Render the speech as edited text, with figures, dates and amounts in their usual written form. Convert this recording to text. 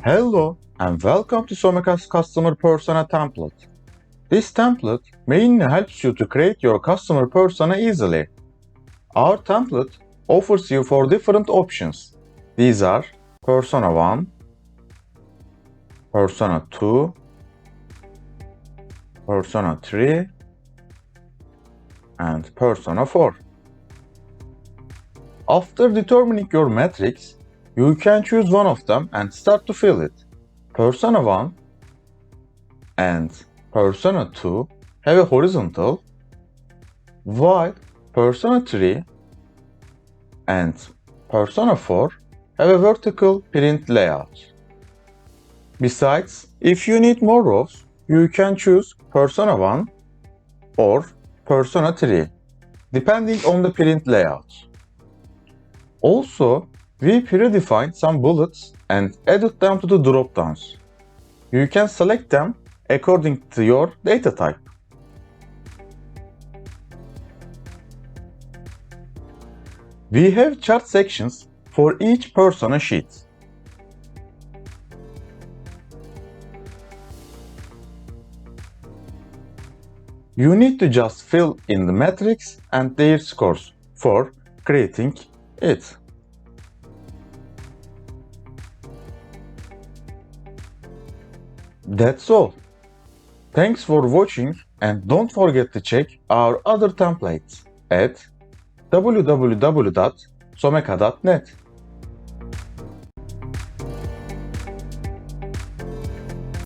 Hello and welcome to Someka's Customer Persona template. This template mainly helps you to create your customer persona easily. Our template offers you 4 different options. These are Persona 1, Persona 2, Persona 3, and Persona 4. After determining your metrics, you can choose one of them and start to fill it. Persona 1 and Persona 2 have a horizontal, while Persona 3 and Persona 4 have a vertical print layout. Besides, if you need more rows, you can choose Persona 1 or Persona 3, depending on the print layout. Also, we predefined some bullets and added them to the dropdowns. You can select them according to your data type. We have chart sections for each persona sheet. You need to just fill in the metrics and their scores for creating it. That's all. Thanks for watching and don't forget to check our other templates at www.someka.net.